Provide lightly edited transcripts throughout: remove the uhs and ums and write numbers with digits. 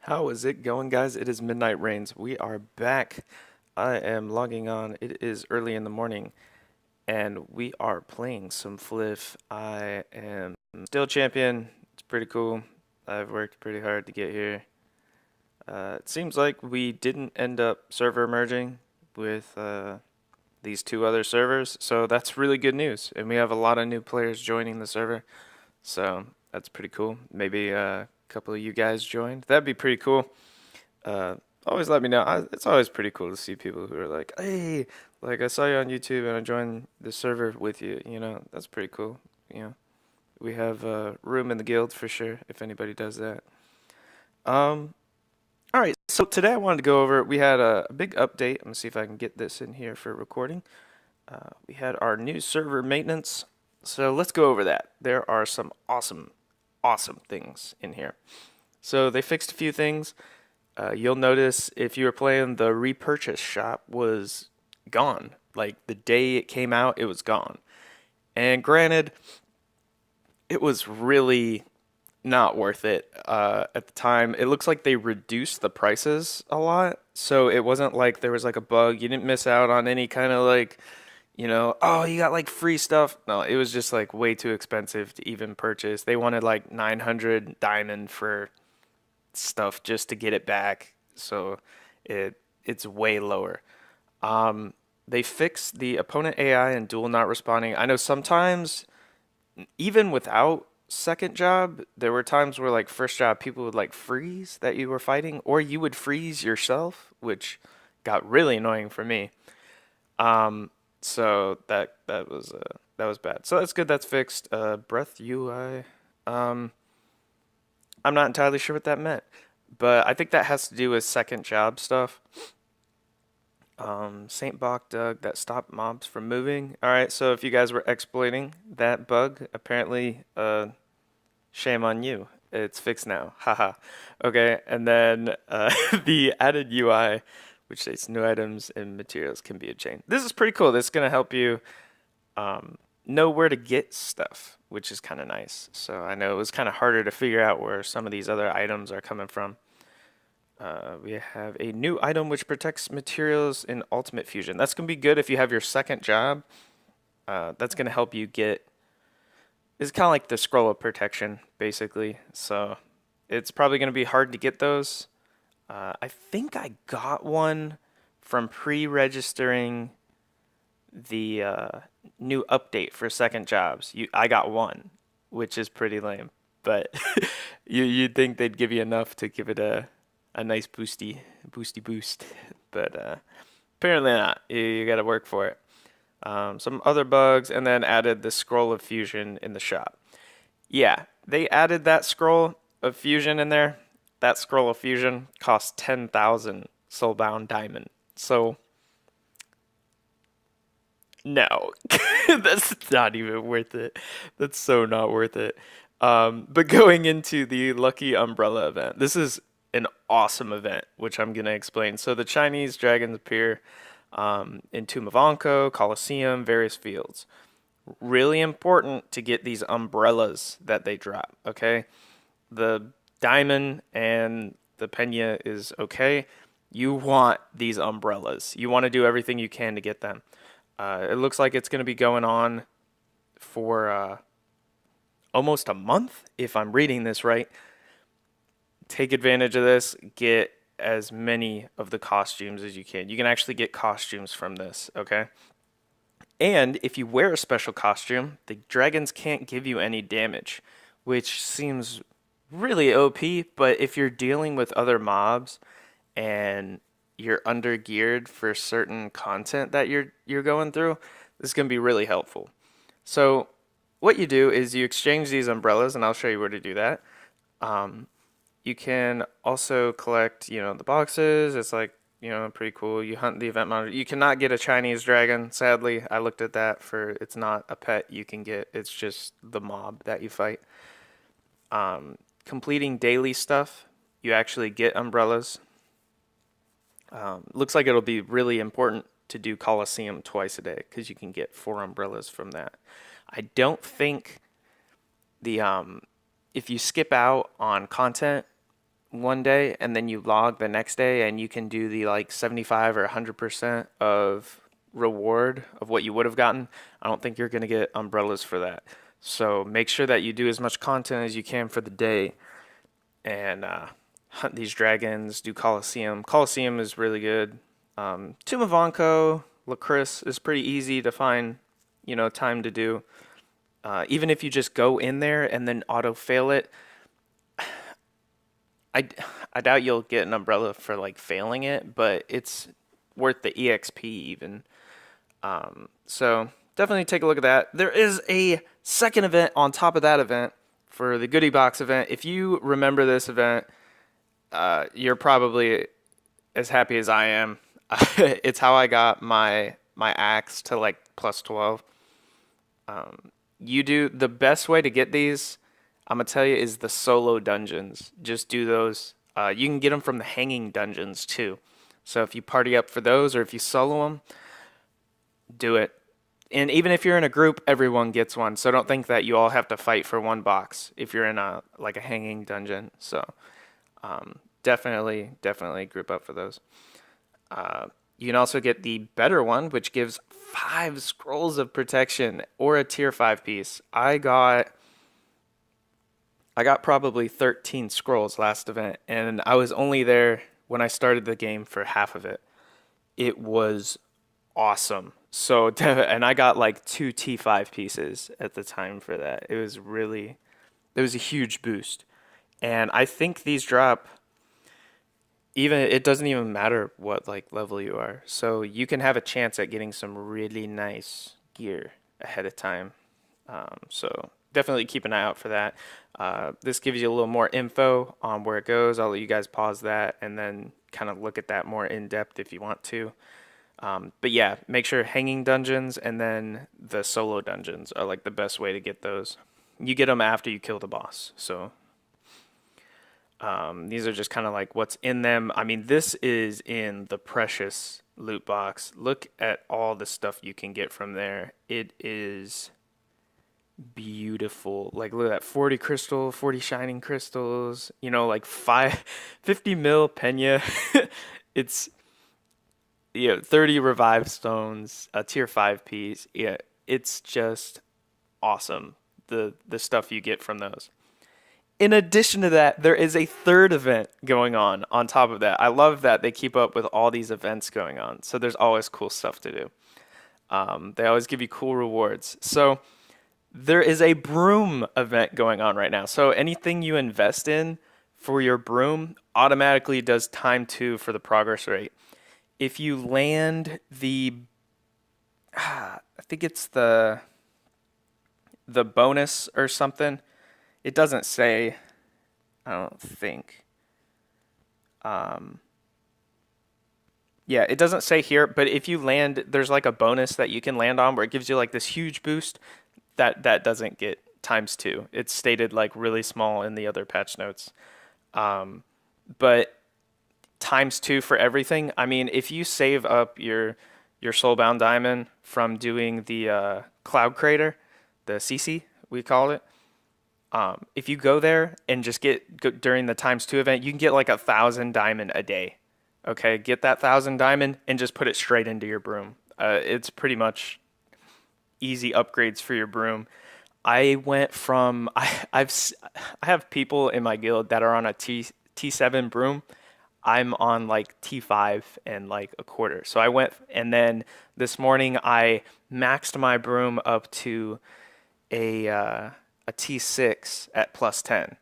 How is it going, guys? It is Midnight Rains. We are back. I am logging on. It is early in the morning, and we are playing some Flyff. I am still champion. It's pretty cool. I've worked pretty hard to get here. It seems like we didn't end up server merging with these two other servers, so that's really good news. And we have a lot of new players joining the server, so that's pretty cool. Maybe a couple of you guys joined. That'd be pretty cool. uh, Always let me know. It's always pretty cool to see people who are like, "Hey, like I saw you on YouTube and I joined the server with you." That's pretty cool. You know, we have room in the guild for sure if anybody does that. Um, all right. So today I wanted to go over. We had a big update. I'm gonna see if I can get this in here for recording. We had our new server maintenance. So let's go over that. There are some awesome things in here. So they fixed a few things. You'll notice if you were playing, the repurchase shop was gone. Like the day it came out, it was gone. And granted, it was really not worth it at the time. It looks like they reduced the prices a lot. So it wasn't like there was like a bug. You didn't miss out on any kind of like, oh, you got like free stuff. No, it was just like way too expensive to even purchase. They wanted like 900 diamond for stuff just to get it back. So it's way lower. They fixed the opponent AI and duel not responding. I know sometimes even without second job, there were times where like first job people would like freeze that you were fighting, or you would freeze yourself, which got really annoying for me. So that was bad. So that's good. That's fixed. Breath UI. Um, I'm not entirely sure what that meant, but I think that has to do with second job stuff. Saint Bach Doug that stopped mobs from moving. All right, so if you guys were exploiting that bug, apparently, shame on you. It's fixed now. Haha. Okay, and then the added UI, which states new items and materials can be obtained. This is pretty cool. This is gonna help you know where to get stuff, which is kind of nice. So I know it was kind of harder to figure out where some of these other items are coming from. We have a new item which protects materials in Ultimate Fusion. That's going to be good if you have your second job. That's going to help you get. It's kind of like the scroll of protection, basically. So it's probably going to be hard to get those. I think I got one from pre-registering the new update for second jobs. I got one, which is pretty lame. But you'd think they'd give you enough to give it a nice boosty boost, but apparently not. You got to work for it. Some other bugs, and then added the scroll of fusion in the shop. Yeah, they added that scroll of fusion in there. That scroll of fusion costs 10,000 soulbound diamond. So no, that's not even worth it. That's so not worth it. But going into the Lucky Umbrella event, this is an awesome event, which I'm going to explain. So the Chinese dragons appear in Tomb of Anko, Colosseum, various fields. Really important to get these umbrellas that they drop, okay? The diamond and the pena is okay. You want these umbrellas. You want to do everything you can to get them. It looks like it's going to be going on for almost a month, if I'm reading this right. Take advantage of this. Get as many of the costumes as you can. You can actually get costumes from this, okay? And if you wear a special costume, the dragons can't give you any damage, which seems really OP, but if you're dealing with other mobs and you're under geared for certain content that you're going through, this is going to be really helpful. So what you do is you exchange these umbrellas, and I'll show you where to do that. You can also collect, the boxes. It's like, pretty cool. You hunt the event monitor. You cannot get a Chinese dragon, sadly. I looked at that for it's not a pet you can get. It's just the mob that you fight. Completing daily stuff, you actually get umbrellas. Looks like it'll be really important to do Colosseum twice a day because you can get 4 umbrellas from that. I don't think the if you skip out on content one day and then you log the next day and you can do the like 75 or 100% of reward of what you would have gotten. I don't think you're going to get umbrellas for that. So make sure that you do as much content as you can for the day and hunt these dragons, do Coliseum. Coliseum is really good. Tomb of Onko, Lacris is pretty easy to find, time to do. Even if you just go in there and then auto fail it, I, I doubt you'll get an umbrella for like failing it, but it's worth the EXP even. So definitely take a look at that. There is a second event on top of that event for the Goody Box event. If you remember this event, you're probably as happy as I am. It's how I got my axe to like plus 12. You do the best way to get these, I'm gonna tell you, is the solo dungeons. Just do those. You can get them from the hanging dungeons too. So if you party up for those, or if you solo them, do it. And even if you're in a group, everyone gets one. So don't think that you all have to fight for one box if you're in a like a hanging dungeon. So definitely group up for those. You can also get the better one, which gives 5 scrolls of protection or a tier 5 piece. I got probably 13 scrolls last event, and I was only there when I started the game for half of it. It was awesome. So, and I got like 2 T5 pieces at the time for that. It was a huge boost. And I think these drop even, it doesn't even matter what like level you are. So you can have a chance at getting some really nice gear ahead of time. So definitely keep an eye out for that. This gives you a little more info on where it goes. I'll let you guys pause that and then kind of look at that more in depth if you want to. But yeah, make sure hanging dungeons and then the solo dungeons are like the best way to get those. You get them after you kill the boss. So these are just kind of like what's in them. I mean, this is in the precious loot box. Look at all the stuff you can get from there. It is beautiful. Like, look at that 40 crystal, 40 shining crystals, like 50 mil pena. It's, 30 revive stones, a tier 5 piece. Yeah, it's just awesome. The stuff you get from those. In addition to that, there is a third event going on top of that. I love that they keep up with all these events going on. So there's always cool stuff to do. They always give you cool rewards. So there is a broom event going on right now. So anything you invest in for your broom automatically does time 2 for the progress rate. If you land I think it's the bonus or something. It doesn't say, I don't think. Yeah, it doesn't say here, but if you land, there's like a bonus that you can land on where it gives you like this huge boost. That doesn't get times 2. It's stated like really small in the other patch notes. But times 2 for everything. I mean, if you save up your soulbound diamond from doing the cloud crater, the CC we call it. If you go there and just go during the times 2 event, you can get like 1,000 diamond a day. Okay, get that 1,000 diamond and just put it straight into your broom. It's pretty much easy upgrades for your broom. I went from I have people in my guild that are on a T7 broom. I'm on like T5 and like a quarter. So I went, and then this morning I maxed my broom up to a T6 at plus 10,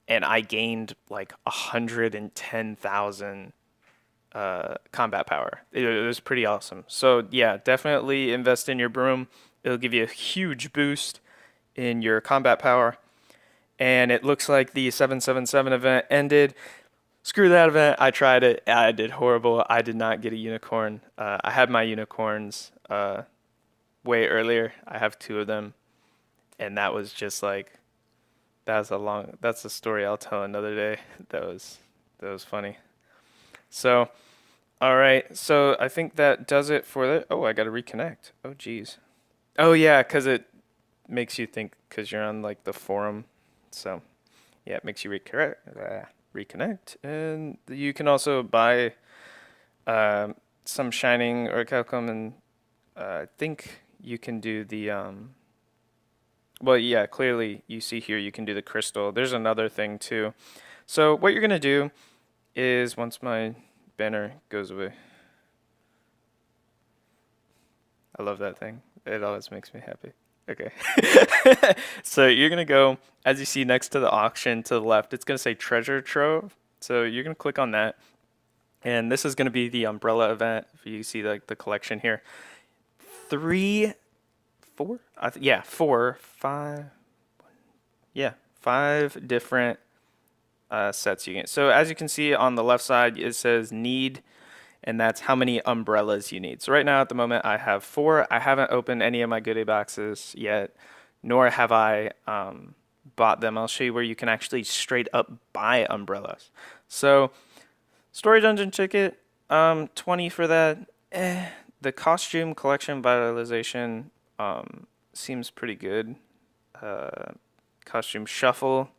and I gained like 110,000 combat power. It was pretty awesome. So yeah, definitely invest in your broom. It'll give you a huge boost in your combat power. And it looks like the 777 event ended. Screw that event. I tried it. I did horrible. I did not get a unicorn. I had my unicorns way earlier. I have 2 of them. And that was just like, that's a story I'll tell another day. That was funny. So, all right. So I think that does it for the, oh, I got to reconnect. Oh, geez. Oh yeah, because it makes you think because you're on like the forum. So yeah, it makes you reconnect. And you can also buy some shining orichalcum, and I think you can do the well, yeah, clearly you see here you can do the crystal. There's another thing too. So what you're gonna do is, once my banner goes away, I love that thing. It always makes me happy. Okay. So you're going to go, as you see next to the auction to the left, it's going to say treasure trove. So you're going to click on that. And this is going to be the umbrella event. If you see like the collection here. Three, four? Yeah, four, five. Yeah, five different sets you get. So as you can see on the left side, it says need, and that's how many umbrellas you need. So right now at the moment I have 4. I haven't opened any of my goodie boxes yet, nor have I bought them. I'll show you where you can actually straight up buy umbrellas. So story dungeon ticket, 20 for that. The costume collection vitalization seems pretty good. Costume shuffle.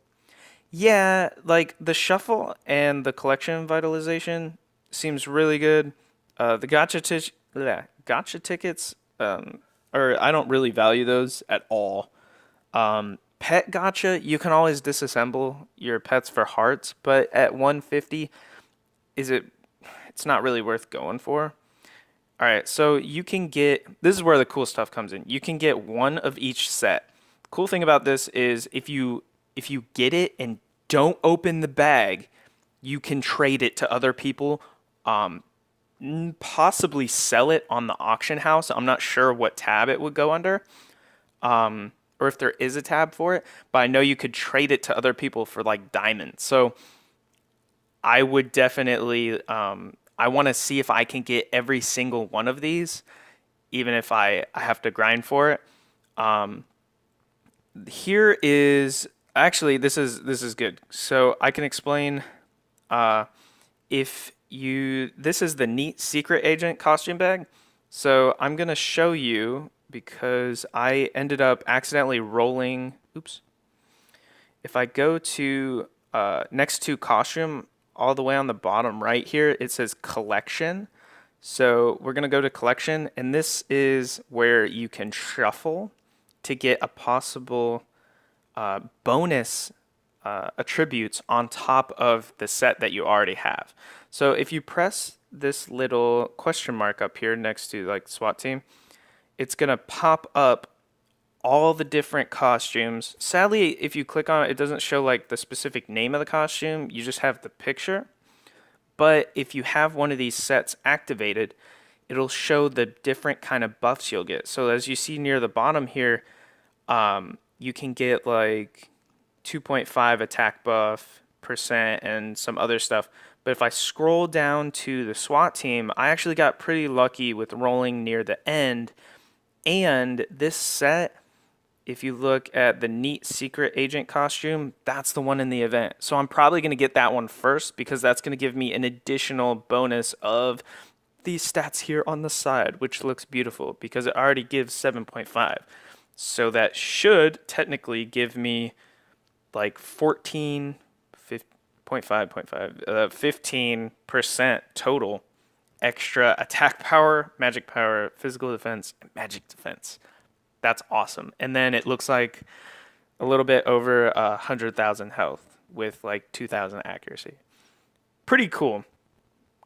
Yeah, like the shuffle and the collection vitalization seems really good. The gotcha tickets, or I don't really value those at all. Pet gotcha, you can always disassemble your pets for hearts, but at 150, it's not really worth going for. All right, so you can get, this is where the cool stuff comes in. You can get one of each set. Cool thing about this is if you get it and don't open the bag, you can trade it to other people, possibly sell it on the auction house. I'm not sure what tab it would go under, or if there is a tab for it, but I know you could trade it to other people for like diamonds. So I would definitely, I want to see if I can get every single one of these, even if I have to grind for it. Here is actually this is good. So I can explain. If you This is the neat secret agent costume bag. So I'm gonna show you because I ended up accidentally rolling. Oops. If I go to next to costume, all the way on the bottom right here, it says collection. So we're gonna go to collection, and this is where you can shuffle to get a possible bonus attributes on top of the set that you already have. So if you press this little question mark up here next to like SWAT team, it's gonna pop up all the different costumes. Sadly, if you click on it, it doesn't show like the specific name of the costume. You just have the picture. But if you have one of these sets activated, it'll show the different kind of buffs you'll get. So as you see near the bottom here, you can get like 2.5 attack buff percent and some other stuff. But if I scroll down to the SWAT team, I actually got pretty lucky with rolling near the end. And this set, if you look at the neat secret agent costume, that's the one in the event. So I'm probably going to get that one first because that's going to give me an additional bonus of these stats here on the side, which looks beautiful because it already gives 7.5. So that should technically give me like 15% total extra attack power, magic power, physical defense, and magic defense. That's awesome. And then it looks like a little bit over 100,000 health with like 2,000 accuracy. Pretty cool.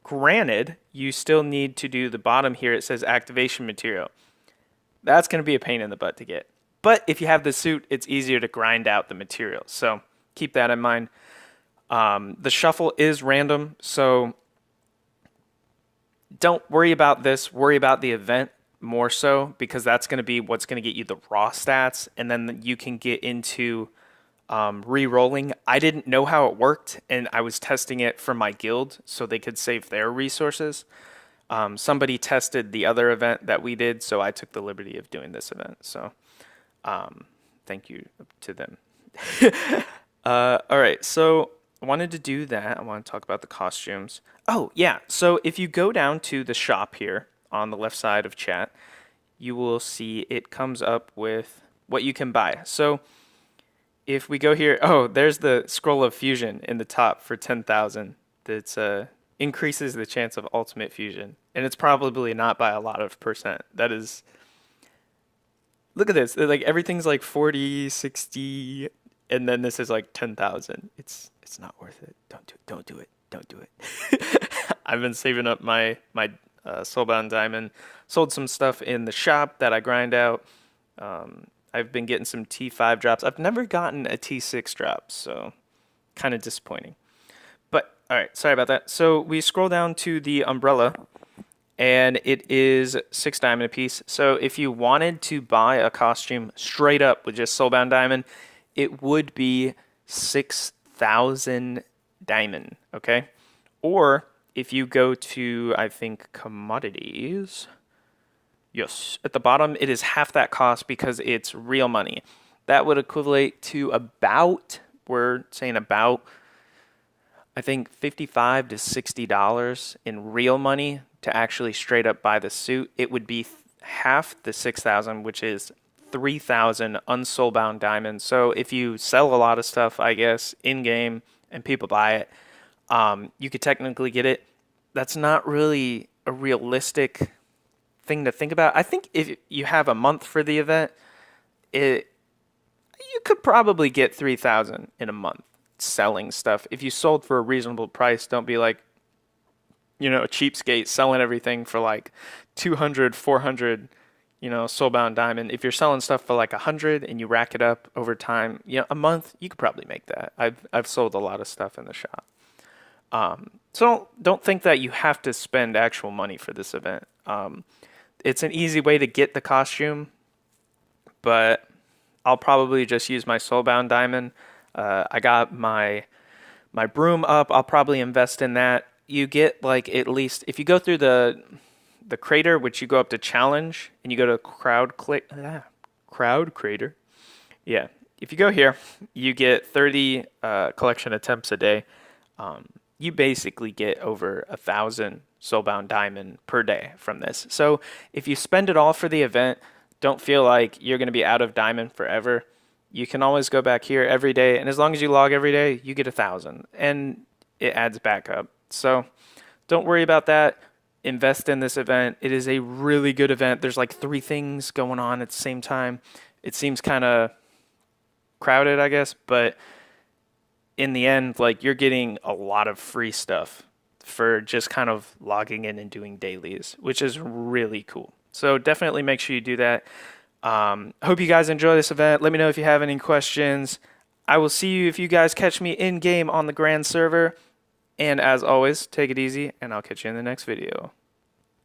Granted, you still need to do the bottom here. It says activation material. That's going to be a pain in the butt to get. But if you have the suit, it's easier to grind out the material. So keep that in mind. The shuffle is random. So don't worry about this. Worry about the event more so because that's going to be what's going to get you the raw stats. And then you can get into re-rolling. I didn't know how it worked, and I was testing it for my guild so they could save their resources. Somebody tested the other event that we did, so I took the liberty of doing this event. So thank you to them. All right, so I wanted to do that. I want to talk about the costumes. Oh, yeah. So if you go down to the shop here on the left side of chat, you will see it comes up with what you can buy. So if we go here, oh, there's the scroll of fusion in the top for 10,000. That's increases the chance of ultimate fusion, and it's probably not by a lot of percent. That is, look at this. Like everything's like 40, 60, and then this is like 10,000. It's not worth it. Don't do it. Don't do it. Don't do it. I've been saving up my soulbound diamond. Sold some stuff in the shop that I grind out. I've been getting some T5 drops. I've never gotten a T6 drop, so kind of disappointing. But all right, sorry about that. So we scroll down to the umbrella, and it is 6 diamond a piece. So if you wanted to buy a costume straight up with just soulbound diamond, it would be 6,000 diamond. Okay, or if you go to, I think, commodities. Yes, at the bottom, it is half that cost because it's real money. That would equate to about, we're saying about, I think $55 to $60 in real money to actually straight up buy the suit. It would be half the 6,000, which is 3,000 unsoulbound diamonds. So if you sell a lot of stuff, I guess, in game and people buy it, you could technically get it. That's not really a realistic thing to think about. I think if you have a month for the event, you could probably get 3,000 in a month selling stuff. If you sold for a reasonable price, don't be like, a cheapskate selling everything for like 200, 400, soulbound diamond. If you're selling stuff for like 100 and you rack it up over time, a month, you could probably make that. I've sold a lot of stuff in the shop. So don't think that you have to spend actual money for this event. It's an easy way to get the costume, but I'll probably just use my soulbound diamond. I got my broom up. I'll probably invest in that. You get like at least if you go through the crater, which you go up to challenge, and you go to crowd crater. Yeah, if you go here, you get 30 collection attempts a day. You basically get over 1,000 soulbound diamond per day from this. So if you spend it all for the event, don't feel like you're going to be out of diamond forever. You can always go back here every day, and as long as you log every day, you get 1,000, and it adds back up. So don't worry about that. Invest in this event. It is a really good event. There's like 3 things going on at the same time. It seems kind of crowded, I guess, but in the end, like you're getting a lot of free stuff for just kind of logging in and doing dailies, which is really cool. So definitely make sure you do that. Hope you guys enjoy this event. Let me know if you have any questions. I will see you if you guys catch me in game on the grand server. And as always, take it easy, and I'll catch you in the next video.